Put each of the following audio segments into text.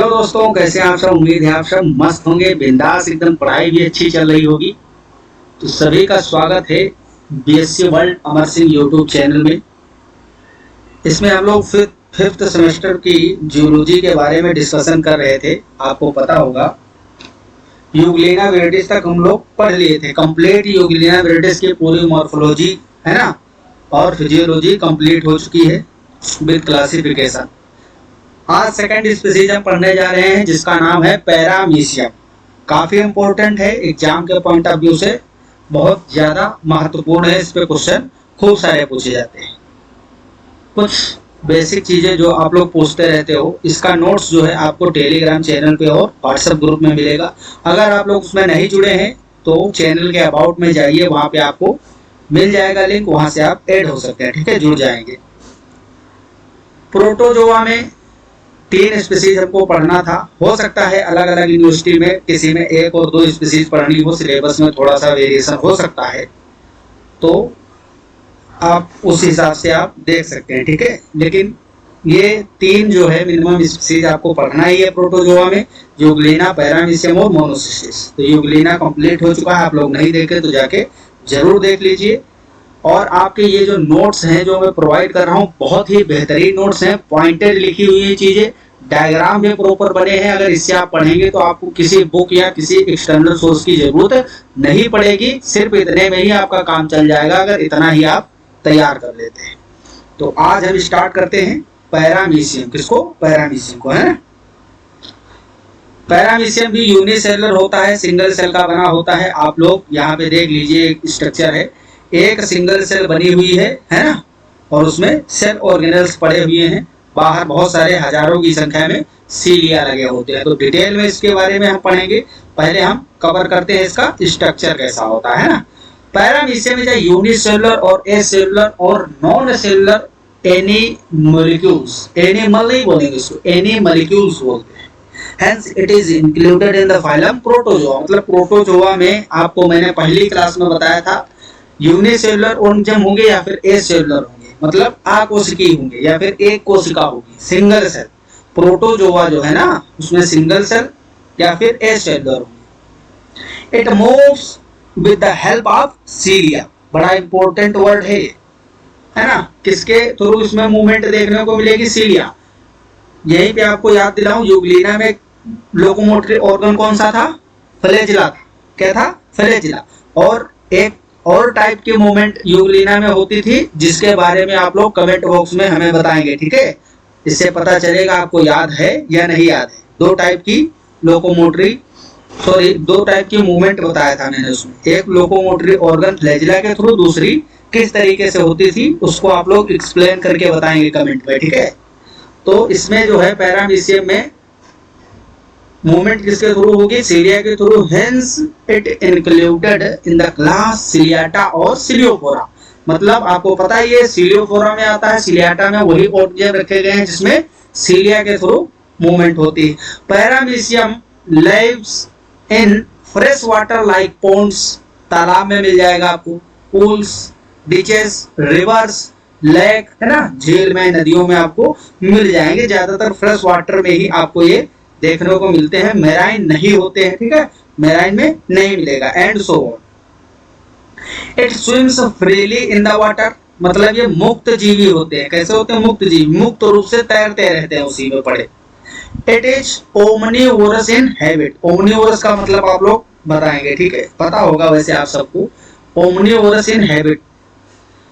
Hello दोस्तों, कैसे हैं आप सब। उम्मीद है आप सब मस्त होंगे, बिंदास एकदम, पढ़ाई भी अच्छी चल रही होगी। तो सभी का स्वागत है BSc world Amar Singh YouTube channel में। इसमें हम लोग फिफ्थ सेमेस्टर की जियोलॉजी के बारे में डिस्कशन कर रहे थे। आपको पता होगा यूग्लिना विरिडिस तक हम लोग पढ़ लिए थे। कंप्लीट यूग्लिना विरिडिस की पूरी मॉर्फोलॉजी है ना, और फिजियोलॉजी कंप्लीट हो चुकी है विद क्लासिफिकेशन। आज सेकंड स्पीसीज हम पढ़ने जा रहे हैं जिसका नाम है पैरामीशियम। काफी इंपॉर्टेंट है, एग्जाम के पॉइंट ऑफ व्यू से बहुत ज्यादा महत्वपूर्ण है। इस पे क्वेश्चन खूब सारे पूछे जाते हैं। कुछ बेसिक चीजें जो आप लोग पूछते रहते हो, इसका नोट्स जो है आपको टेलीग्राम चैनल पे और व्हाट्सएप ग्रुप में मिलेगा। अगर आप लोग उसमें नहीं जुड़े हैं तो चैनल के अबाउट में जाइए, वहां पे आपको मिल जाएगा लिंक, वहां से आप ऐड हो सकते हैं। ठीक है, जुड़ जाएंगे। प्रोटोजोआ में 3 स्पीसीज हमको पढ़ना था। हो सकता है अलग अलग यूनिवर्सिटी में किसी में 1 और 2 स्पीसीज पढ़नी हो, सिलेबस में थोड़ा सा वेरिएशन हो सकता है, तो आप उस हिसाब से आप देख सकते हैं। ठीक है, लेकिन ये 3 जो है मिनिमम स्पीसीज आपको पढ़ना ही है प्रोटोजोआ में, यूग्लिना, पैरामीशियम और मोनोसिस्टिस। तो यूग्लिना कंप्लीट हो चुका है, आप लोग नहीं देखे तो जाके जरूर देख लीजिए। और आपके ये जो नोट्स हैं जो मैं प्रोवाइड कर रहा हूँ, बहुत ही बेहतरीन नोट्स हैं, पॉइंटेड लिखी हुई है चीजें, डायग्राम भी प्रॉपर बने हैं। अगर इससे आप पढ़ेंगे तो आपको किसी बुक या किसी एक्सटर्नल सोर्स की जरूरत नहीं पड़ेगी। सिर्फ इतने में ही आपका काम चल जाएगा अगर इतना ही आप तैयार कर लेते हैं। तो आज हम स्टार्ट करते हैं पैरामीशियम। किसको? पैरामीशियम को, है। पैरामीशियम भी यूनिसेलुलर होता है, सिंगल सेल का बना होता है। आप लोग यहाँ पे देख लीजिए, एक स्ट्रक्चर है, एक सिंगल सेल बनी हुई है ना, और उसमें सेल ऑर्गेनल्स पड़े हुए हैं। बाहर बहुत सारे हजारों की संख्या में सीलिया लगे होते हैं। तो डिटेल में इसके बारे में हम पढ़ेंगे। पहले हम कवर करते हैं इसका स्ट्रक्चर कैसा होता है ना। पैरामीशियम में यूनिसेलुलर और एसेलुलर और नॉन सेलुलर एनिमोलिक्यूल्स, एनिमल नहीं बोलेंगे इसको, एनिमोलिक्यूल्स बोलते हैं। Hence it is included in the phylum protozoa. मतलब प्रोटोजोआ में आपको मैंने पहली क्लास में बताया था, यूनिसेलुलर ऑर्गेनिज्म होंगे या फिर एसेलुलर होंगे, मतलब अकोशिकीय होंगे या फिर एक कोशिका होगी, सिंगल सेल। प्रोटोजोआ जो है ना, उसमें सिंगल सेल या फिर एसेलुलर होंगे। It moves with the help of सीलिया। बड़ा इंपॉर्टेंट वर्ड है ना। किसके थ्रू इसमें मूवमेंट देखने को मिलेगी? सीलिया। यहीं पे आपको याद दिलाऊं, यूग्लिना में लोकोमोटरी ऑर्गन कौन सा था? फ्लैजिला। क्या था? फ्लैजिला। और एक और टाइप की मूवमेंट यूग्लिना में होती थी, जिसके बारे में आप लोग कमेंट बॉक्स में हमें बताएंगे। ठीक है, इससे पता चलेगा आपको याद है या नहीं याद है। 2 टाइप की दो टाइप की मूवमेंट बताया था मैंने उसमें। एक लोकोमोटरी ऑर्गन फ्लैजिला के थ्रू, दूसरी किस तरीके से होती थी उसको आप लोग एक्सप्लेन करके बताएंगे कमेंट में। ठीक है, तो इसमें जो है पैरामीशियम में मूवमेंट किसके थ्रू होगी? सीलिया के through. Hence it included in the class Ciliata और सिलियोफोरा। मतलब आपको पता है ये सिलियोफोरा में आता है, सिलियाटा में वही ऑर्गेनिज्म रखे गए हैं जिसमें सीलिया के थ्रू मूवमेंट होती है। Paramecium lives in fresh water like ponds. तालाब में मिल जाएगा आपको, पूल्स, डिचेस, रिवर्स, लेक, है ना, झील में, नदियों में आपको मिल जाएंगे। ज्यादातर फ्रेश वाटर में ही आपको ये देखने को मिलते हैं, मेराइन नहीं होते हैं। ठीक है, मेराइन में नहीं मिलेगा। And so on. It swims freely in the water. मतलब ये मुक्त जीवी होते हैं। कैसे होते हैं? मुक्त जीवी, मुक्त रूप से तैरते रहते हैं उसी में पड़े। It is omnivorous in habit. Omnivorous का मतलब आप लोग बताएंगे। ठीक है, पता होगा वैसे आप सबको, omnivorous in habit.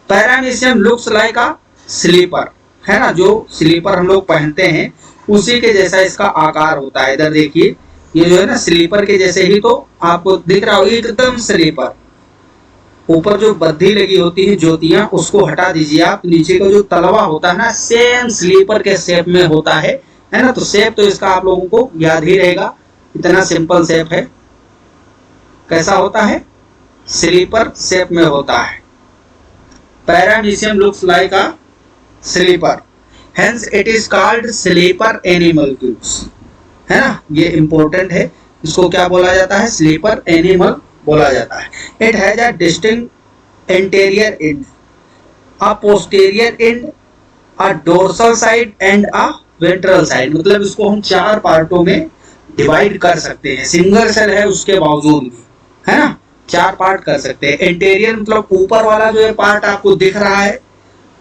Paramecium looks like a slipper, है ना, जो स्लीपर हम लोग पहनते हैं उसी के जैसा इसका आकार होता है। इधर देखिए, ये जो है ना स्लीपर के जैसे ही, तो आपको दिख रहा होगा एकदम स्लीपर। ऊपर जो बद्धी लगी होती है, ज्योतियां, उसको हटा दीजिए आप। नीचे का जो तलवा होता है ना, सेम स्लीपर के शेप में होता है ना। तो शेप तो इसका आप लोगों को याद ही रहेगा, इतना सिंपल शेप है। कैसा होता है? स्लीपर शेप में होता है। Paramecium looks like a slipper, hence it is called slipper animalcules, है ना। ये इंपॉर्टेंट है, इसको क्या बोला जाता है? स्लीपर एनिमल बोला जाता है। It has a distinct anterior and, a posterior and, a dorsal side and a ventral side, मतलब इसको हम 4 पार्टों में डिवाइड कर सकते हैं, सिंगल सेल है उसके बावजूद भी, है ना, 4 पार्ट कर सकते हैं। एंटेरियर मतलब ऊपर वाला जो है पार्ट आपको दिख रहा है,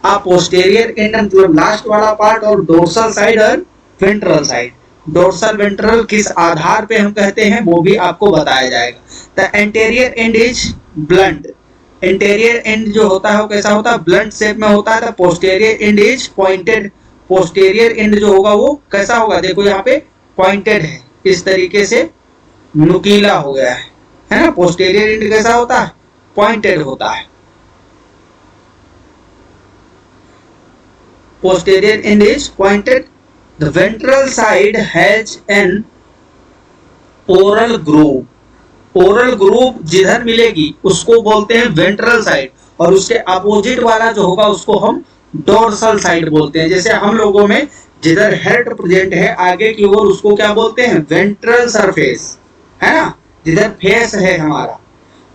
आप पोस्टेरियर एंड मतलब लास्ट वाला पार्ट, और डोर्सल साइड और वेंट्रल साइड। डोर्सल वेंट्रल किस आधार पे हम कहते हैं वो भी आपको बताया जाएगा। The anterior and is blunt, anterior and जो होता है वो कैसा होता है, ब्लंट शेप में होता है। The posterior and is pointed, posterior and जो होगा वो कैसा होगा, देखो यहाँ पे पॉइंटेड है, इस तरीके से नुकीला हो गया है ना। पोस्टेरियर एंड कैसा होता है, पॉइंटेड होता है। posterior end is pointed. The ventral side has an oral groove. oral groove जिधर मिलेगी उसको बोलते हैं वेंट्रल साइड, और उसके अपोजिट वाला जो होगा उसको हम डोर्सल साइड बोलते हैं। जैसे हम लोगों में जिधर हेड प्रेजेंट है आगे की ओर उसको क्या बोलते हैं, वेंट्रल सरफेस, है ना, जिधर फेस है हमारा,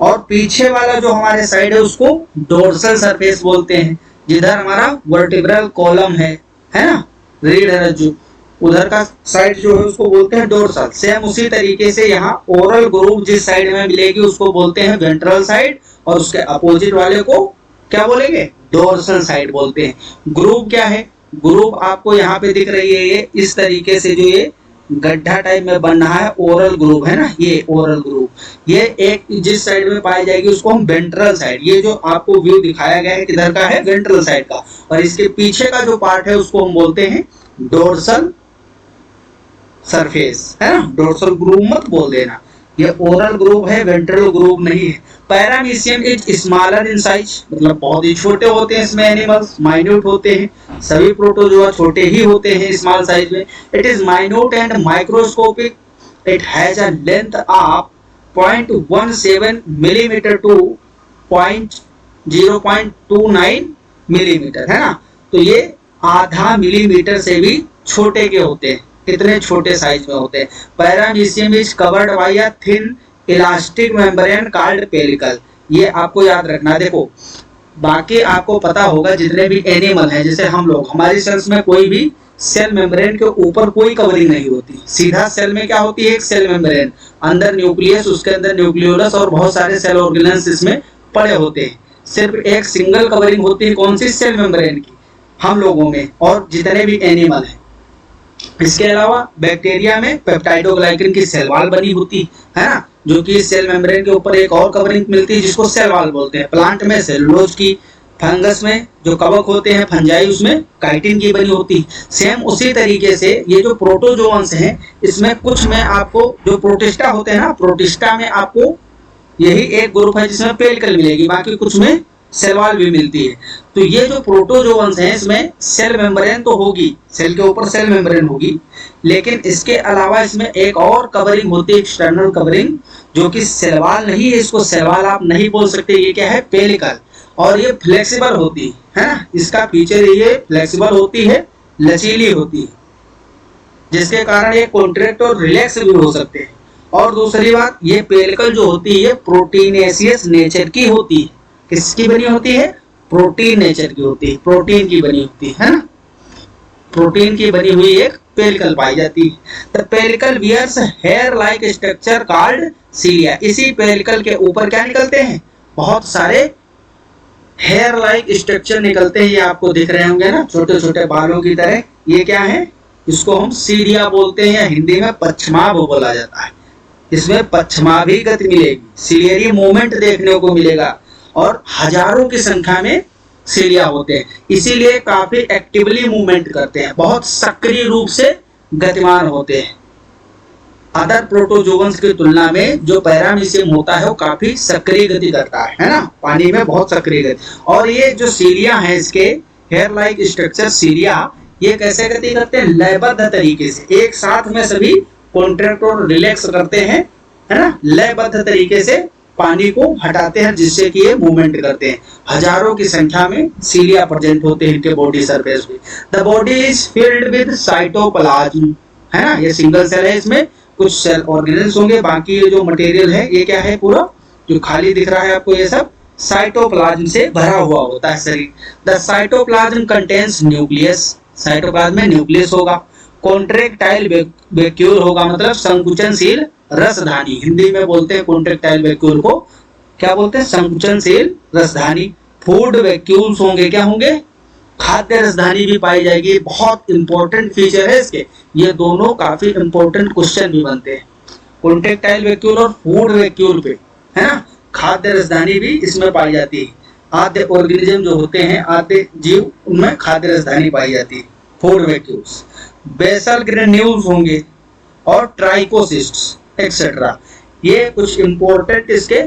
और पीछे वाला जो हमारे साइड है उसको डोर्सल सरफेस बोलते हैं, जिधर हमारा वर्टिब्रल कॉलम है ना, रीढ़ रज्जु, उधर का साइड जो है उसको बोलते हैं डोर्सल। सेम उसी तरीके से यहाँ ओरल ग्रूव जिस साइड में मिलेगी उसको बोलते हैं वेंट्रल साइड, और उसके अपोजिट वाले को क्या बोलेंगे, डोर्सल साइड बोलते हैं। ग्रूव क्या है, ग्रूव आपको यहाँ पे दिख रही है, ये इस तरीके से जो ये गड्ढा टाइप में बन रहा है, ओरल ग्रूव है ना, ये ओरल ग्रूव, ये एक जिस साइड में पाई जाएगी उसको हम वेंट्रल साइड, ये जो आपको व्यू दिखाया गया है किधर का है, वेंट्रल साइड का, और इसके पीछे का जो पार्ट है उसको हम बोलते हैं डोर्सल सरफेस, है ना, डोर्सल ग्रूव मत बोल देना, ये ओरल ग्रूव है, वेंट्रल ग्रूव नहीं है। Paramecium is smaller in size, मतलब बहुत ही छोटे होते हैं इसमें एनिमल्स, माइन्यूट होते हैं, सभी प्रोटोजोआ छोटे ही होते हैं स्मॉल साइज में। It is minute and microscopic, it has a length of 0.17 millimetre to 0.29 millimetre, है ना, तो ये आधा मिलीमीटर से भी छोटे के होते हैं, कितने छोटे साइज में होते हैं। Paramecium is covered by a thin elastic membrane called pellicle, ये आपको याद रखना। देखो बाकी आपको पता होगा जितने भी एनिमल हैं, जैसे हम लोग, हमारी सेल्स में कोई भी सेल मेम्ब्रेन के ऊपर कोई कवरिंग नहीं होती, सीधा सेल में क्या होती है, एक सेल मेम्ब्रेन, अंदर न्यूक्लियस, उसके अंदर न्यूक्लियोलस और बहुत सारे सेल ऑर्गेनेल्स इसमें पड़े होते हैं। सिर्फ एक सिंगल कवरिंग होती है, कौन सी, सेल मेम्ब्रेन की, हम लोगों में और जितने भी एनिमल हैं। इसके अलावा बैक्टीरिया में पेप्टाइडोग्लाइकन की सेल वॉल बनी होती है ना, जो कि सेल मेम्ब्रेन के ऊपर एक और कवरिंग मिलती है जिसको सेल वॉल बोलते हैं। प्लांट में सेलुलोज की, फंगस में जो कवक होते हैं फंजाई, उसमें काइटिन की बनी होती है। सेम उसी तरीके से ये जो प्रोटोजोअन्स हैं इसमें कुछ में आपको जो प्रोटिस्टा होते हैं ना, प्रोटिस्टा में आपको यही एक ग्रुप है जिसमें पेलिकल मिलेगी, बाकी कुछ में सेल वॉल भी मिलती है। तो ये जो प्रोटोजोअन्स हैं इसमें सेल मेम्ब्रेन तो होगी, सेल के ऊपर सेल मेम्ब्रेन होगी, लेकिन इसके अलावा इसमें एक और कवरिंग होती है, एक्सटर्नल कवरिंग, जो कि सेल वॉल नहीं है, इसको सेल वॉल आप नहीं बोल सकते, ये क्या है, पेलिकल, और ये फ्लेक्सिबल होती है ना, इसका फीचर ये फ्लेक्सिबल होती है, लचीली होती है, जिसके कारण ये कॉन्ट्रैक्ट और रिलैक्स भी हो सकते हैं। और दूसरी बात, ये पेलिकल जो होती है प्रोटीनेशियस नेचर की होती है। किसकी बनी होती है, प्रोटीन नेचर की होती है, प्रोटीन की बनी होती है ना, प्रोटीन की बनी हुई एक पेलिकल पाई जाती है। The pellicle wears hair like structure called cilia, इसी पेलिकल के ऊपर क्या निकलते हैं, बहुत सारे हेयर लाइक स्ट्रक्चर निकलते हैं, ये आपको दिख रहे होंगे ना, छोटे छोटे बालों की तरह, ये क्या है, इसको हम सीलिया बोलते हैं, या हिंदी में पच्छमाभ बोला जाता है। इसमें पच्छमाभी गति मिलेगी, सीलियरी मूवमेंट देखने को मिलेगा, और हजारों की संख्या में सीलिया होते हैं, इसीलिए काफी एक्टिवली मूवमेंट करते हैं, बहुत सक्रिय रूप से गतिमान होते हैं। अदर प्रोटोजोअन्स की तुलना में जो पैरामीशियम होता है वो काफी सक्रिय गति करता है ना, पानी में बहुत सक्रिय गति। और ये जो सीलिया है, इसके हेयर लाइक स्ट्रक्चर सीलिया, ये कैसे गति करते हैं, लयबद्ध तरीके से, एक साथ में सभी कॉन्ट्रैक्ट और रिलैक्स करते हैं, है ना, लयबद्ध तरीके से पानी को हटाते हैं, जिससे कि ये मूवमेंट करते हैं। हजारों की संख्या में सीलिया प्रेजेंट होते हैं इनके बॉडी सरफेस पे। The body is filled with cytoplasm, है ना, ये सिंगल सेल है, इसमें कुछ सेल ऑर्गेनेल्स होंगे, बाकी ये जो मटेरियल है ये क्या है, पूरा जो खाली दिख रहा है आपको, ये सब साइटोप्लाज्म से भरा हुआ होता है शरीर। The cytoplasm contains nucleus, cytoplasm में न्यूक्लियस होगा, कॉन्ट्रेक्टाइल वैक्यूल होगा, मतलब संकुचनशील रसधानी। हिंदी में बोलते हैं कॉन्ट्रेक्टाइल वैक्यूल को, क्या बोलते हैं? संकुचनशील रसधानी। फूड वैक्यूल्स होंगे, क्या होंगे? खाद्य रसधानी भी पाई जाएगी। बहुत इंपॉर्टेंट फीचर है इसके, ये दोनों काफी इंपॉर्टेंट क्वेश्चन भी बनते हैं, कॉन्ट्रेक्टाइल वैक्यूल और फूड वैक्यूल पे, है ना। खाद्य रसधानी भी इसमें पाई जाती है। आद्य ऑर्गेनिज्म जो होते हैं, आद्य जीव, उनमें खाद्य रसधानी पाई जाती है, फूड वैक्यूल्स। बेसल ग्रेन्यूल्स होंगे और ट्राइकोसिस्ट्स एक्सेट्रा। ये कुछ इंपॉर्टेंट इसके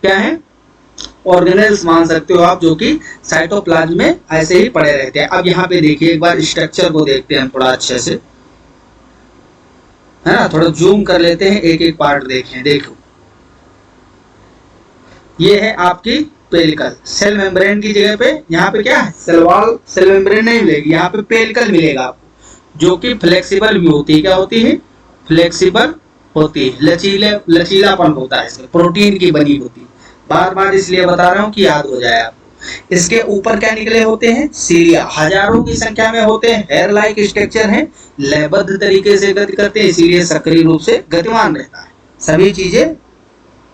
क्या है? ऑर्गेनेल्स मान सकते हो आप, जो कि साइटोप्लाज्म में ऐसे ही पड़े रहते हैं। अब यहाँ पे देखिए, एक बार स्ट्रक्चर को देखते हैं थोड़ा अच्छे से, है ना। थोड़ा जूम कर लेते हैं, एक एक पार्ट देखें। देखो, ये है आपकी पेलिकल। सेल मेम्ब्रेन की जगह पे यहाँ पे क्या है? सेल वॉल, सेल मेम्ब्रेन नहीं मिलेगी, यहाँ पे पेलिकल मिलेगा आपको, जो कि फ्लेक्सिबल भी होती है। क्या होती है? फ्लेक्सिबल होती है, लचीलापन होता है, इसमें प्रोटीन की बनी होती है। बार बार इसलिए बता रहा हूँ कि याद हो जाए आपको। इसके ऊपर क्या निकले होते हैं? सीलिया, हजारों की संख्या में होते हैं, हेयर लाइक स्ट्रक्चर है, लयबद्ध तरीके से गति करते हैं, इसीलिए सक्रिय रूप से गतिमान रहता है। सभी चीजें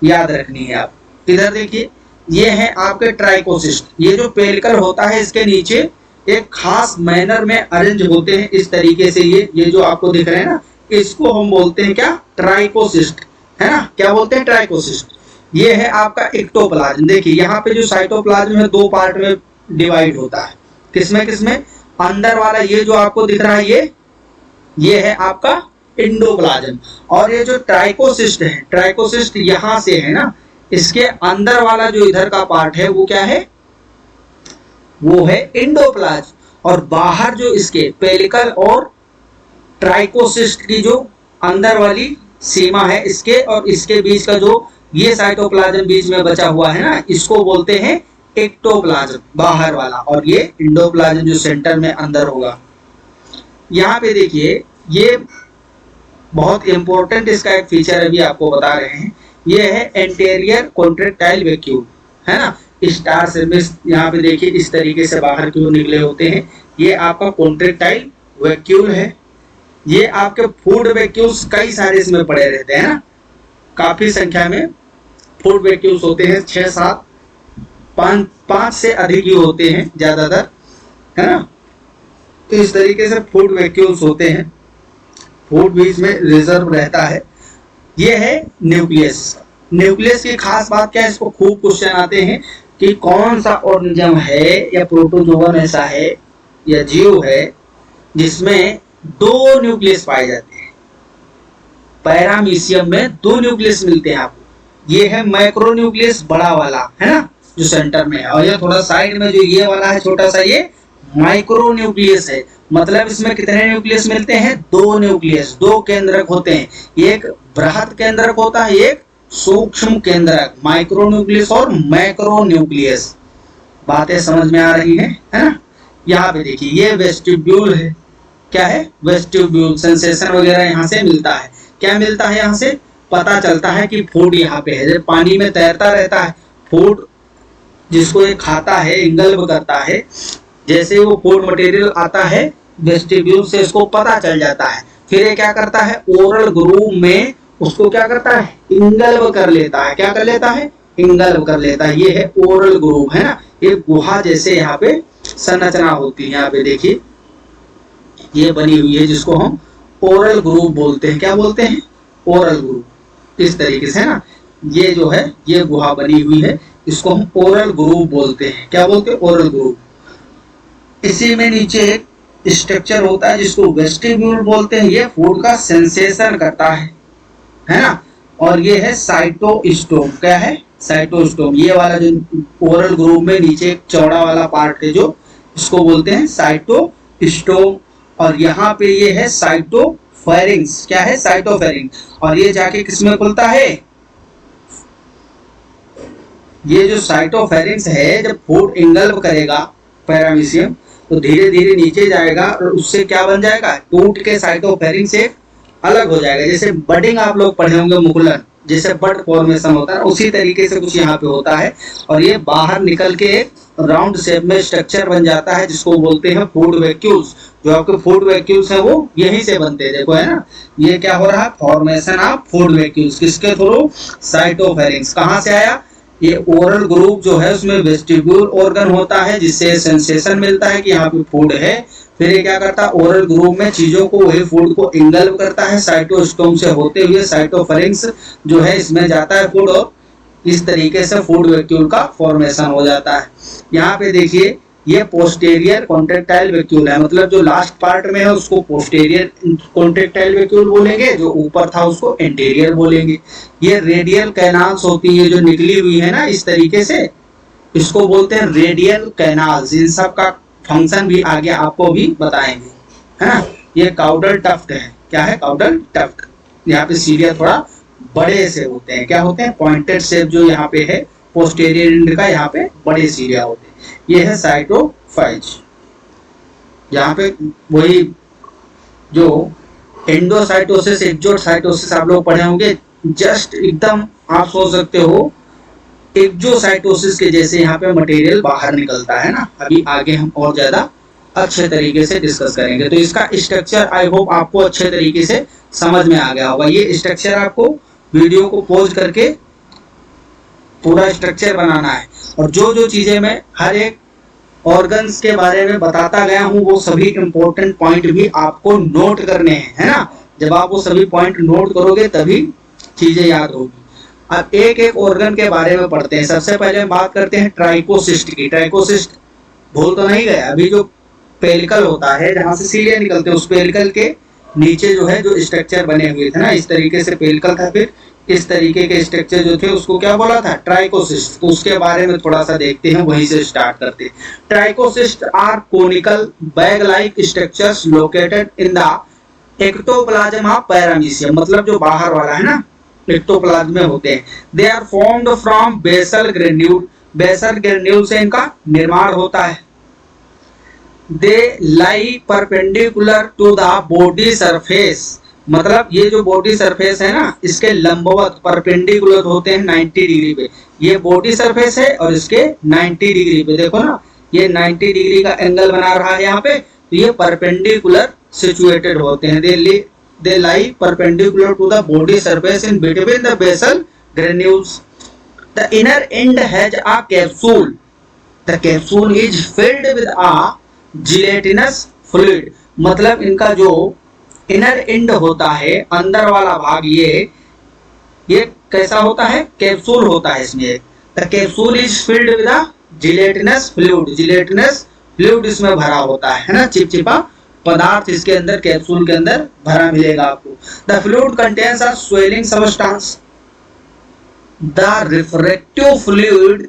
याद रखनी है आप। इधर देखिए, ये है आपके ट्राइकोसिस्ट। ये जो पेलिकल होता है, इसके नीचे एक खास मैनर में अरेंज होते हैं इस तरीके से। ये जो आपको दिख रहे हैं ना, इसको हम बोलते हैं क्या? ट्राइकोसिस्ट, है ना। क्या बोलते हैं? ट्राइकोसिस्ट। ये है आपका एक्टोप्लाज्म। देखिए, यहाँ पे जो साइटोप्लाज्म है, दो पार्ट में डिवाइड होता है। किसमें किसमें? अंदर वाला ये जो आपको दिख रहा है, ये है आपका इंडोप्लाज्म। और ये जो ट्राइकोसिस्ट है, ट्राइकोसिस्ट यहाँ से है ना, इसके अंदर वाला जो इधर का पार्ट है, वो क्या है? वो है इंडोप्लाज्म। और बाहर जो इसके पेलिकल और ट्राइकोसिस्ट की जो अंदर वाली सीमा है, इसके और इसके बीच का जो ये साइटोप्लाज्म बीच में बचा हुआ है ना, इसको बोलते हैं एक्टोप्लाज्म, बाहर वाला। और ये इंडोप्लाज्म जो सेंटर में अंदर होगा। यहाँ पे देखिए, ये बहुत इंपॉर्टेंट इसका एक फीचर अभी आपको बता रहे हैं। ये है एंटेरियर कॉन्ट्रेक्टाइल वैक्यूल, है ना। स्टार सर्विस यहाँ पे देखिए, इस तरीके से बाहर की ओर निकले होते हैं। ये आपका कॉन्ट्रेक्टाइल वैक्यूल है। ये आपके फूड वैक्यूल्स कई सारे इसमें पड़े रहते हैं ना, काफी संख्या में फूड वैक्यूल्स होते हैं, 6-7, 5 से अधिक ही होते हैं ज्यादातर, है ना। तो इस तरीके से फूड वैक्यूल्स होते हैं। फूड भी इसमें रिजर्व रहता है। ये है न्यूक्लियस। न्यूक्लियस की खास बात क्या है? इसको खूब क्वेश्चन आते हैं कि कौन सा ऑर्गेनिज्म है या प्रोटोजोवन ऐसा है या जीव है जिसमें 2 न्यूक्लियस पाए जाते हैं। पैरामीशियम में 2 न्यूक्लियस मिलते हैं आपको। ये है माइक्रो न्यूक्लियस, बड़ा वाला, है ना, जो सेंटर में है। और ये थोड़ा साइड में जो ये वाला है छोटा सा, ये माइक्रो न्यूक्लियस है। मतलब इसमें कितने न्यूक्लियस मिलते हैं? 2 न्यूक्लियस, 2 केंद्रक होते हैं। एक बृहद केंद्रक होता है, एक सूक्ष्म केंद्रक। माइक्रो न्यूक्लियस और मैक्रो न्यूक्लियस। बातें समझ में आ रही है ना। यहाँ पे देखिए, ये वेस्टिब्यूल है। क्या है? वेस्टिब्यूल। सेंसेशन वगैरह यहाँ से मिलता है। क्या मिलता है? यहाँ से पता चलता है कि फूड यहाँ पे है। जब पानी में तैरता रहता है फूड, जिसको ये खाता है, इंगल्ब करता है, जैसे वो फूड मटेरियल आता है वेस्टिब्यूल से, इसको पता चल जाता है। फिर ये क्या करता है? ओरल ग्रूव में उसको क्या करता है? इंगल्ब कर लेता है। क्या कर लेता है? इंगल्ब कर लेता है। ये है ओरल ग्रूव, है ना। ये गुहा जैसे यहाँ पे संरचना होती है। यहाँ पे देखिए, ये बनी हुई है, जिसको हम ओरल ग्रूव बोलते हैं। क्या बोलते हैं? Oral groove. इस तरीके से, है ना। ये जो है, ये गुहा बनी हुई है, इसको हम ओरल ग्रूव बोलते हैं। क्या बोलते हैं? Oral groove. इसी में नीचे एक स्ट्रक्चर होता है जिसको वेस्टिब्यूल बोलते हैं। ये फूड का सेंसेशन करता है ना। और ये है साइटोस्टोम। क्या है? साइटोस्टोम। ये वाला जो ओरल ग्रूव में नीचे एक चौड़ा वाला पार्ट है, जो इसको बोलते हैं साइटोस्टोम। और यहाँ पे ये है साइटोफेरिंक्स। क्या है? साइटोफेरिंक्स। और ये जाके किसमें खुलता है? ये जो साइटोफेरिंक्स है, जब फूड इंगल्ब करेगा पैरामीशियम, तो धीरे धीरे नीचे जाएगा और उससे क्या बन जाएगा? टूट के साइटोफेरिंक्स एक अलग हो जाएगा। जैसे बडिंग आप लोग पढ़े होंगे, मुकुलन, जैसे बड फॉर्मेशन होता है, उसी तरीके से कुछ यहाँ पे होता है। और ये बाहर निकल के एक राउंड शेप में स्ट्रक्चर बन जाता है, जिसको बोलते हैं फूड वैक्यूल्स। जो आपके फूड वैक्यूल्स है वो यहीं से बनते हैं। देखो है ना, ये क्या हो रहा है, फॉर्मेशन ऑफ फूड वैक्यूल्स, किसके थ्रू, साइटोफेरिंक्स। कहाँ से आया, ये ओरल ग्रुप जो है उसमें वेस्टिब्यूल ऑर्गन होता है जिससे सेंसेशन मिलता है कि यहाँ पे फूड है। फिर ये क्या करता है, ओरल ग्रुप में चीजों को, वही फूड को इंगल्व करता है, साइटोस्टोम से होते हुए साइटोफेरिंक्स जो है इसमें जाता है फूड, और इस तरीके से फूड वैक्यूल का फॉर्मेशन हो जाता है। यहाँ पे देखिए, ये पोस्टेरियर कॉन्ट्रैक्टाइल वैक्यूल है, मतलब जो लास्ट पार्ट में है उसको पोस्टेरियर कॉन्ट्रैक्टाइल वैक्यूल बोलेंगे, जो ऊपर था उसको एंटीरियर बोलेंगे। ये रेडियल कैनाल्स होती है जो निकली हुई है ना इस तरीके से, इसको बोलते हैं रेडियल कैनाल्स। इन सब का फंक्शन भी आगे आपको भी बताएंगे, है ना। ये काउडल टफ्ट है, क्या है, काउडल टफ्ट। यहाँ पे सीरिया थोड़ा बड़े से होते हैं, क्या होते हैं, पॉइंटेड शेप जो यहाँ पे है पोस्टेरियर एंड का, यहाँ पे बड़े सीरिया होते हैं। ये है साइटोफाइज। यहाँ पे वही जो एंडोसाइटोसिस, एक्सोसाइटोसिस आप लोग पढ़े होंगे, जस्ट एकदम आप सोच सकते हो एक्सोसाइटोसिस के जैसे यहाँ पे मटेरियल बाहर निकलता है ना। अभी आगे हम और ज्यादा अच्छे तरीके से डिस्कस करेंगे। तो इसका स्ट्रक्चर आई होप आपको अच्छे तरीके से समझ में आ गया होगा। ये स्ट्रक्चर आपको वीडियो को पॉज करके पूरा स्ट्रक्चर बनाना है, और जो जो चीजें मैं हर एक ऑर्गन्स के बारे में बताता गया हूँ वो सभी इंपॉर्टेंट पॉइंट भी आपको नोट करने हैं, है ना। जब आप वो सभी पॉइंट नोट करोगे तभी चीजें याद होगी। अब एक एक ऑर्गन के बारे में पढ़ते हैं। सबसे पहले हम बात करते हैं ट्राइकोसिस्ट की। ट्राइकोसिस्ट भूल तो नहीं गए, अभी जो पेलिकल होता है जहां से सीलिया निकलते हैं, उस पेलिकल के नीचे जो है जो स्ट्रक्चर बने हुए थे ना, इस तरीके से पेलिकल था, फिर इस तरीके के स्ट्रक्चर जो थे उसको क्या बोला था, ट्राइकोसिस्ट। तो उसके बारे में थोड़ा सा देखते हैं, वहीं से स्टार्ट करते हैं। Trichocyst are conical bag like structures located in the ectoplasm of paramecium, मतलब जो बाहर वाला है ना एक्टोप्लाज्म में होते हैं। They are formed from basal granule, basal granule से इनका निर्माण होता है। They lie perpendicular to the body surface, मतलब ये जो बॉडी सरफेस है ना इसके लंबवत परपेंडिकुलर होते हैं 90 डिग्री पे। ये बॉडी सरफेस है और इसके 90 डिग्री पे, देखो ना ये 90 डिग्री का एंगल बना रहा है यहाँ पे, तो ये परपेंडिकुलर सिचुएटेड होते हैं। They lie perpendicular to the body surface in between the basal granules. The inner end has a capsule, the capsule is filled with a gelatinous fluid, मतलब इनका जो इनर एंड होता है, अंदर वाला भाग, ये कैसा होता है, कैप्सूल होता है इसमें। The capsule is filled with a gelatinous fluid, gelatinous fluid इसमें भरा होता है ना, चिपचिपा पदार्थ इसके अंदर कैप्सूल के अंदर भरा मिलेगा आपको। The fluid contains a swelling substance, the refractive fluid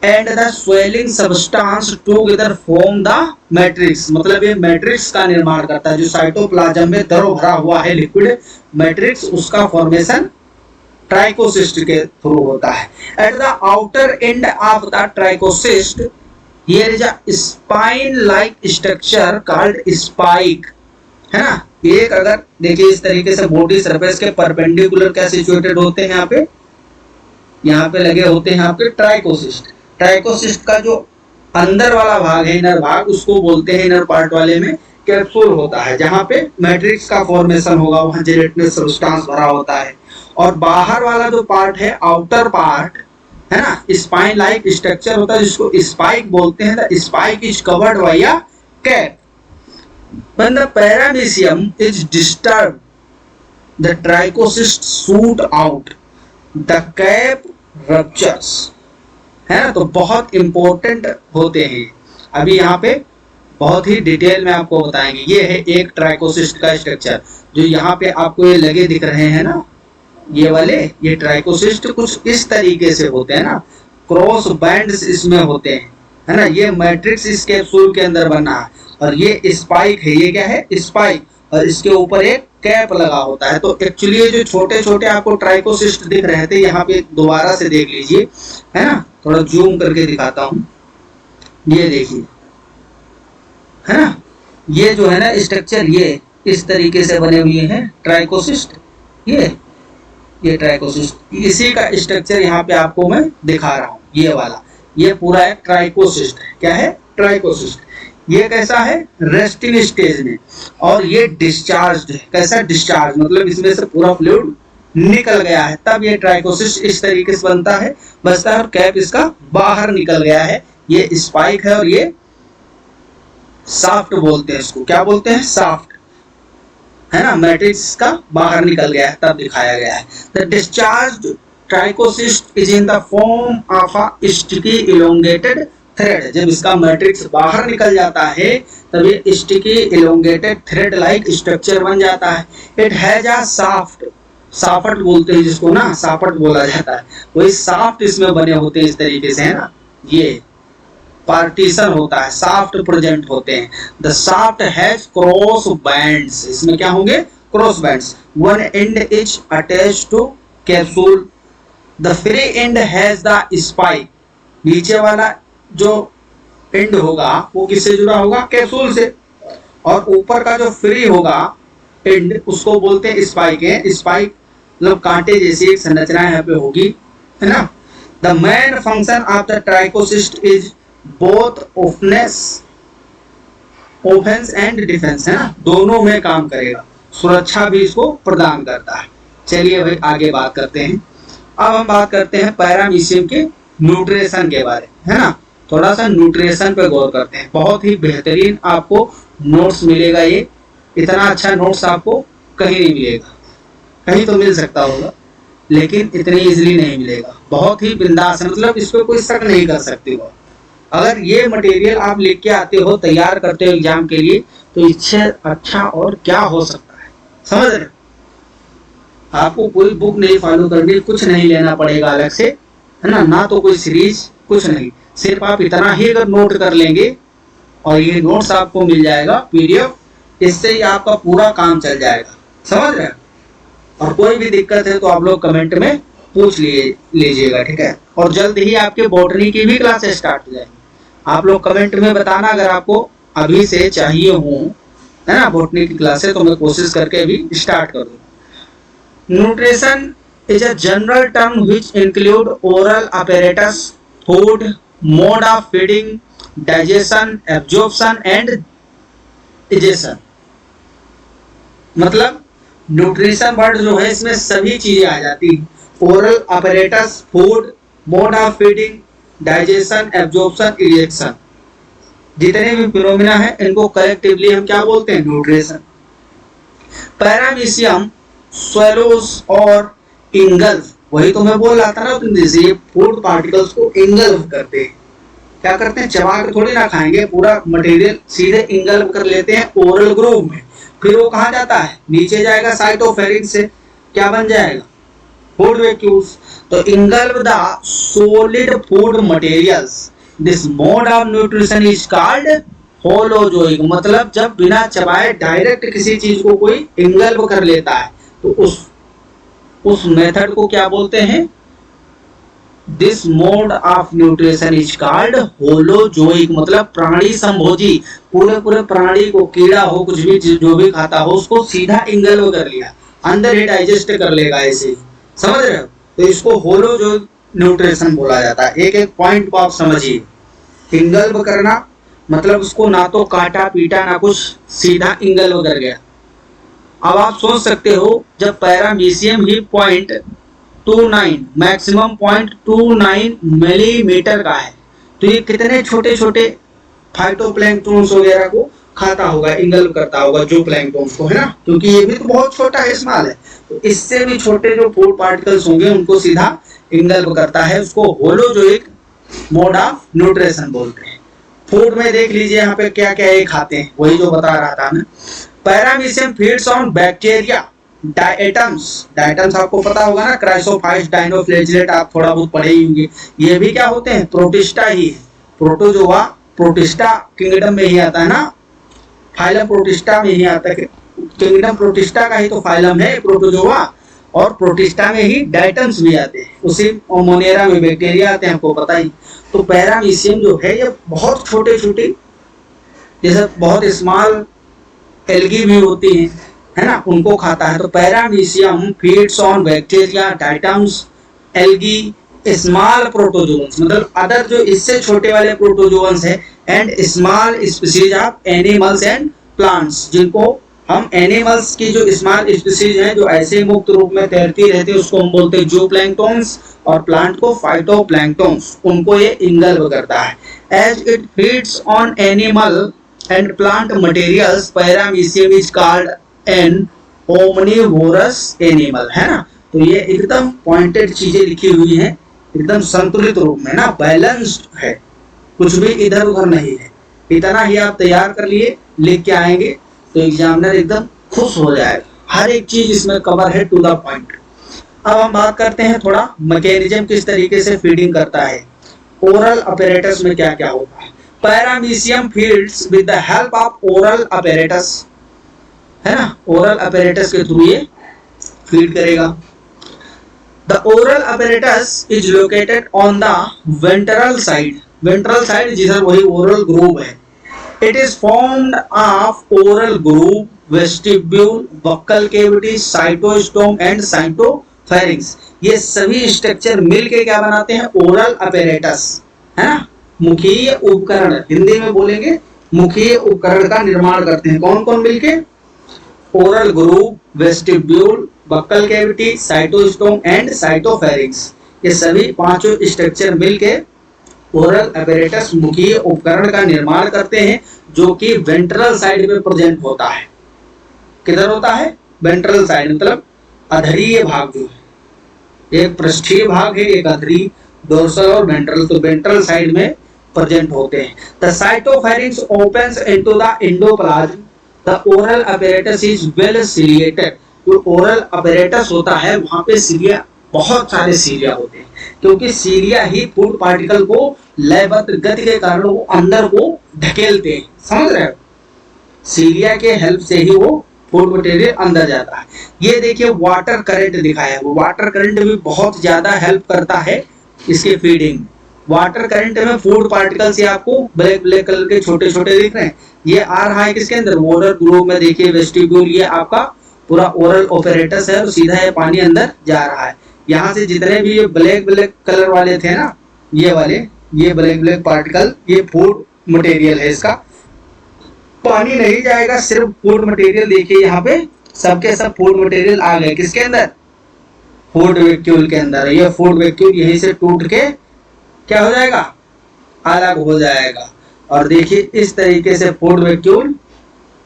and the swelling substance together form the matrix, मतलब ये मैट्रिक्स का निर्माण करता है। जो साइटोप्लाज्म में दरो भरा हुआ है लिक्विड मैट्रिक्स, उसका फॉर्मेशन ट्राइकोसिस्ट के थ्रू होता है। At the outer end of the trichocyst here is a spine like structure called spike, है ना। एक अगर देखिए इस तरीके से बॉडी सरफेस के परपेंडिकुलर क्या सिचुएटेड होते हैं, यहाँ पे लगे होते हैं आपके ट्राइकोसिस्ट। ट्राइकोसिस्ट का जो अंदर वाला भाग है, इनर भाग, उसको बोलते हैं, इनर पार्ट वाले में कैप्सूल होता है जहां पे मैट्रिक्स का फॉर्मेशन होगा, वहां जिलेटिनस सब्सटेंस भरा होता है। और बाहर वाला जो पार्ट है, आउटर पार्ट है ना, स्पाइन लाइक स्ट्रक्चर होता है जिसको स्पाइक बोलते हैं। The spike is covered by a cap. When the paramecium is disturbed the trichocyst shoot out, the cap ruptures, है ना। तो बहुत इंपॉर्टेंट होते हैं। अभी यहाँ पे बहुत ही डिटेल में आपको बताएंगे। ये है एक ट्राइकोसिस्ट का स्ट्रक्चर, जो यहाँ पे आपको ये लगे दिख रहे हैं ना, ये वाले, ये ट्राइकोसिस्ट कुछ इस तरीके से होते हैं ना, क्रॉस बैंड्स इसमें होते हैं, है ना। ये मैट्रिक्स इस कैप्सूल के अंदर बना है, और ये स्पाइक है, ये क्या है, स्पाइक, और इसके ऊपर एक कैप लगा होता है। तो एक्चुअली ये जो छोटे छोटे आपको ट्राइकोसिस्ट दिख रहे थे, यहाँ पे दोबारा से देख लीजिए, है ना, थोड़ा जूम करके दिखाता हूँ। ये देखिए, है ना, ये जो है ना स्ट्रक्चर, ये इस तरीके से बने हुए हैं ट्राइकोसिस्ट। ये ट्राइकोसिस्ट, इसी का स्ट्रक्चर यहाँ पे आपको मैं दिखा रहा हूँ। ये वाला, ये पूरा एक ट्राइकोसिस्ट है। क्या है, ट्राइकोसिस्ट। ये कैसा है, रेस्टिंग स्टेज में, और ये डिस्चार्ज है। कैसा डिस्चार्ज, मतलब इसमें से पूरा फ्लूइड निकल गया है, तब ये ट्राइकोसिस्ट इस तरीके से बनता है, बचता है, और कैप इसका बाहर निकल गया है। ये स्पाइक है और ये साफ्ट बोलते हैं इसको, क्या बोलते हैं, साफ्ट, है ना। मैट्रिक्स का बाहर निकल गया है तब दिखाया गया है। The discharge trichocyst is in the form of a sticky elongated thread. जब इसका मैट्रिक्स बाहर निकल जाता है तब ये sticky elongated thread like structure बन जाता है। It has a shaft, shaft बोलते हैं जिसको ना, साफट बोला जाता है, वही साफ्ट इसमें बने होते हैं इस तरीके से, है ना। ये पार्टीशन होता है, साफ्ट प्रेजेंट होते हैं। The shaft has cross bands, इसमें क्या होंगे, cross bands. One end is attached to capsule. The free end has the spike, नीचे वाला जो एंड होगा वो किससे जुड़ा होगा, कैप्सूल से, और ऊपर का जो फ्री होगा एंड उसको बोलते हैं स्पाइक है। स्पाइक मतलब कांटे जैसी एक संरचना यहाँ पे होगी, है ना। The main function of the trichocyst is both offence and defence, है ना, दोनों में काम करेगा, सुरक्षा भी इसको प्रदान करता है। चलिए भाई आगे बात करते हैं। अब हम बात करते हैं पैरामीशियम के न्यूट्रिशन के बारे में, है ना। थोड़ा सा न्यूट्रिशन पे गौर करते हैं। बहुत ही बेहतरीन आपको नोट्स मिलेगा ये, इतना अच्छा नोट्स आपको कहीं नहीं मिलेगा, कहीं तो मिल सकता होगा लेकिन इतनी इजीली नहीं मिलेगा। बहुत ही बिंदास, मतलब इस पर कोई शक नहीं कर सकते हो। अगर ये मटेरियल आप लिख के आते हो, तैयार करते हो एग्जाम के लिए, तो इससे अच्छा और क्या हो सकता है, समझ रहे। आपको कोई बुक नहीं फॉलो करनी, कुछ नहीं लेना पड़ेगा अलग से, है ना, ना तो कोई सीरीज, कुछ नहीं, सिर्फ आप इतना ही अगर नोट कर लेंगे और ये नोट्स आपको मिल जाएगा पीडीएफ, इससे ही आपका पूरा काम चल जाएगा, समझ रहे। और कोई भी दिक्कत है तो आप लोग कमेंट में पूछ लीजिएगा, ठीक है। और जल्द ही आपके बॉटनी की भी क्लासेस स्टार्ट हो जाएंगी। आप लोग कमेंट में बताना अगर आपको अभी से चाहिए हो, है ना, बॉटनी की क्लासेस, तो मैं कोशिश करके अभी स्टार्ट कर दूँ। Nutrition is a general term which include oral apparatus, food, mode of feeding, digestion, absorption and digestion। मतलब न्यूट्रिशन वर्ड जो है इसमें सभी चीजें आ जाती है, oral apparatus, food, mode of feeding, digestion, absorption, ejection, जितने भी फिनोमिना है इनको कलेक्टिवली हम क्या बोलते हैं, न्यूट्रिशन। पैरामीशियम स्वेलोस और इंगल्फ, वही तो मैं बोल रहा था ना, तुम जैसे फूड पार्टिकल्स को इंगल्फ करते हैं, क्या करते हैं, चबा कर थोड़ी ना खाएंगे, पूरा मटेरियल सीधे इंगल्फ कर लेते हैं ओरल ग्रूव में, फिर वो कहाँ जाता है, नीचे जाएगा साइटोफेरिन से, क्या बन जाएगा, फूड वैक्यूल्स। तो engulf the solid food materials, this mode of nutrition is called holozoic. मतलब जब बिना चबाए डायरेक्ट किसी चीज को कोई इंगल्फ कर लेता है तो उस मेथड को क्या बोलते हैं, this mode of nutrition is called holozoic. मतलब प्राणी संभोजी, पूरे प्राणी को, कीड़ा हो, कुछ भी जो भी खाता हो, उसको सीधा इंगल्व कर लिया, अंदर ही डाइजेस्ट कर लेगा, ऐसे ही, समझ रहे हो। तो इसको होलोजोइक न्यूट्रिशन बोला जाता है। एक एक पॉइंट को आप समझिए। इंगल्व करना मतलब उसको ना तो काटा पीटा ना कुछ, सीधा इंगल्व कर गया। अब आप सोच सकते हो जब पैरामीशियम ही 0.29 मैक्सिमम 0.29 मिलीमीटर का है, तो ये कितने छोटे छोटे फाइटोप्लैंक्टन्स वगैरह को खाता होगा, इंगल्व करता होगा, जो प्लैंक्टन्स को, है ना, क्योंकि ये भी तो बहुत छोटा है, स्मॉल है। तो इससे भी छोटे जो फूड पार्टिकल्स होंगे उनको सीधा इंगल्व करता है। उसको होलोजोइक मोड ऑफ न्यूट्रिशन बोलते हैं। फूड में देख लीजिए यहाँ पे क्या क्या ये खाते हैं, वही जो बता रहा था मैं। Paramecium feeds on bacteria, diatoms, diatoms आपको पता होगा ना, क्राइसोफाइट्स, डायनोफ्लैजिलेट, आप थोड़ा बहुत पढ़े ही होंगे। ये भी क्या होते हैं, प्रोटिस्टा ही है। प्रोटोजोआ प्रोटिस्टा किंगडम में ही आता है ना, फाइलम प्रोटिस्टा में ही आता है, किंगडम प्रोटिस्टा का ही तो फाइलम है प्रोटोजोआ, और प्रोटिस्टा में ही डायटम्स भी आते हैं, उसी मोनेरा में बैक्टीरिया आते हैं, आपको पता ही। तो पैरामीशियम जो है ये बहुत छोटे छोटे, जैसे बहुत स्मॉल एल्गी भी होती है ना, उनको खाता है। तो paramecium feeds on bacteria, diatoms, algae small protozoans, मतलब अदर जो इससे छोटे वाले प्रोटोजोन्स है, and small species of animals and plants, जिनको हम एनिमल्स की जो स्मॉल स्पीसीज हैं जो ऐसे मुक्त रूप में तैरती रहती है उसको हम बोलते हैं जूप्लैंक्टन्स, और प्लांट को फाइटोप्लैंक्टन्स, उनको ये इंगल्व करता है। As it feeds on animal and plant materials, paramecium is called an omnivorous animal, है ना। तो ये एकदम पॉइंटेड चीजें लिखी हुई हैं, एकदम संतुलित रूप में ना, बैलेंस्ड है, कुछ भी इधर उधर नहीं है। इतना ही आप तैयार कर लिए, लिख के आएंगे तो एग्जामिनर एकदम खुश हो जाएगा, हर एक चीज इसमें कवर है टू द पॉइंट। अब हम बात करते हैं थोड़ा मैकेनिज्म किस तरीके से फीडिंग करता है, ओरल अपैरेटस में क्या क्या होता है। Paramecium feeds with the help of oral apparatus, है ना, ओरल अपैरेटस के थ्रू ये फीड करेगा। The oral apparatus is located on the ventral side, ventral side जिधर वही ओरल ग्रूव है। It is formed of oral groove, vestibule, buccal cavity, cytostome and cytopharynx. ये सभी स्ट्रक्चर मिलके क्या बनाते हैं, ओरल अपैरेटस, है ना। मुखीय उपकरण, हिंदी में बोलेंगे मुखीय उपकरण का निर्माण करते हैं। कौन कौन मिलके, oral groove, vestibule, buccal cavity, cytostome and cytopharynx, ये सभी पांचों स्ट्रक्चर मिलके ओरल अपैरेटस मुखीय उपकरण का निर्माण करते हैं, जो कि वेंट्रल साइड में प्रेजेंट होता है। किधर होता है, वेंट्रल साइड, मतलब अधरीय भाग जो है, एक पृष्ठीय भाग है, एक अधरी, डोर्सल और वेंट्रल, तो वेंट्रल साइड में प्रेजेंट होते हैं। The cytopharynx opens into the endoplasm, the oral apparatus is well ciliated. जो ओरल अपैरेटस होता है वहां पे सीलिया, बहुत सारे सीलिया होते हैं, क्योंकि सीलिया ही फूड पार्टिकल को लयबद्ध गति के कारण वो अंदर को ढकेलते हैं, समझ रहे हो, सीलिया के हेल्प से ही वो फूड मटेरियल अंदर जाता है। ये देखिए वाटर करंट दिखाया है, वाटर करंट भी बहुत ज्यादा हेल्प करता है इसके फीडिंग। वाटर करंट में फूड पार्टिकल्स ये आपको ब्लैक ब्लैक कलर के छोटे छोटे दिख रहे हैं, ये आ रहा है किसके अंदर, ओरल ग्रूव में। देखिए वेस्टिब्यूल, ये आपका पूरा ओरल अपैरेटस है और सीधा ये पानी अंदर जा रहा है। यहाँ से जितने भी ये ब्लैक ब्लैक कलर वाले थे ना, ये वाले, ये ब्लैक ब्लैक पार्टिकल, ये फूड मटेरियल है, इसका पानी नहीं जाएगा, सिर्फ फूड मटेरियल। देखिए यहाँ पे सबके सब फूड मटेरियल आ गए किसके अंदर, फूड वैक्यूल के अंदर। ये फूड वैक्यूल यहीं से टूट के क्या हो जाएगा, अलग हो जाएगा। और देखिए इस तरीके से फूड वैक्यूल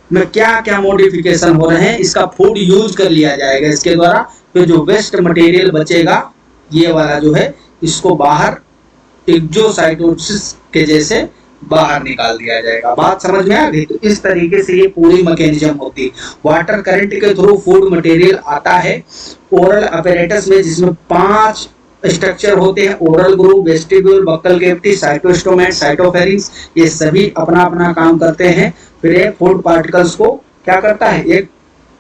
में क्या क्या मॉडिफिकेशन हो रहे हैं, इसका फूड यूज कर लिया जाएगा इसके द्वारा। तो जो वेस्ट मटेरियल बचेगा ये वाला जो है, इसको बाहर एक्सोसाइटोसिस के जैसे बाहर निकाल दिया जाएगा। बात समझ में आ गई। तो इस तरीके से ये पूरी मैकेनिज्म होती है। वाटर करंट के थ्रू फूड मटेरियल आता है ओरल अपैरेटस में, जिसमें 5 स्ट्रक्चर होते हैं, oral groove, vestibule, buccal cavity, cytostome and cytopharynx. ये सभी अपना अपना काम करते हैं। फिर ये फूड पार्टिकल्स को क्या करता है, एक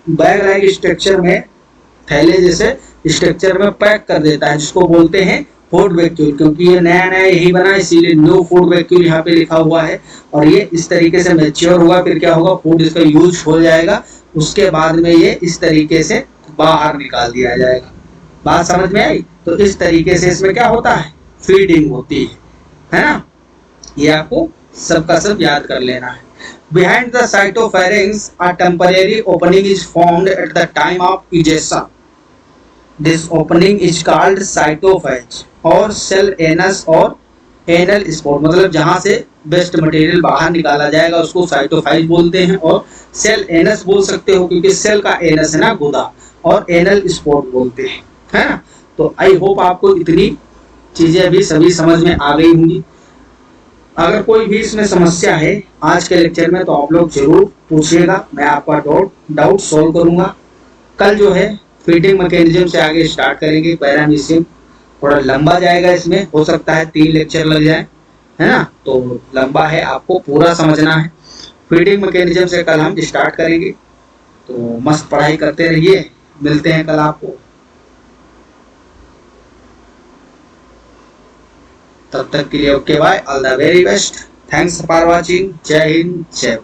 बैग लाइक स्ट्रक्चर में, थैले जैसे स्ट्रक्चर में पैक कर देता है, जिसको बोलते हैं फूड वैक्यूल। क्योंकि ये नया नया यही बना, इसीलिए न्यू फूड वैक्यूल यहाँ पे लिखा हुआ है। और ये इस तरीके से मैच्योर होगा, फिर क्या होगा, फूड इसका यूज हो जाएगा, उसके बाद में ये इस तरीके से बाहर निकाल दिया जाएगा। बात समझ में आई। तो इस तरीके से इसमें क्या होता है, फीडिंग होती है ना। ये आपको सबका सब याद कर लेना है। Behind the cytopharynx, a temporary opening is formed at the time of ejection. This opening is called cytophage और cell anus और anal spot, मतलब जहां से वेस्ट मटेरियल बाहर निकाला जाएगा उसको साइटोफाइज बोलते हैं। और सेल एनस बोल सकते हो, क्योंकि सेल का एनस है ना गुदा, और एनल स्पॉट बोलते हैं, है ना। तो आई होप आपको इतनी चीजें अभी सभी समझ में आ गई होंगी। अगर कोई भी इसमें समस्या है आज के लेक्चर में तो आप लोग जरूर पूछिएगा, मैं आपका डाउट सॉल्व करूंगा। कल जो है फीडिंग मैकेनिज्म से आगे स्टार्ट करेंगे। पैरामीशियम थोड़ा लंबा जाएगा, इसमें हो सकता है 3 लेक्चर लग जाए, है ना, तो लंबा है, आपको पूरा समझना है। फीडिंग मैकेनिज्म से कल हम स्टार्ट करेंगे। तो मस्त पढ़ाई करते रहिए, मिलते हैं कल आपको। तब तक के लिए okay bye, all the very best, thanks for watching, जय हिंद, जय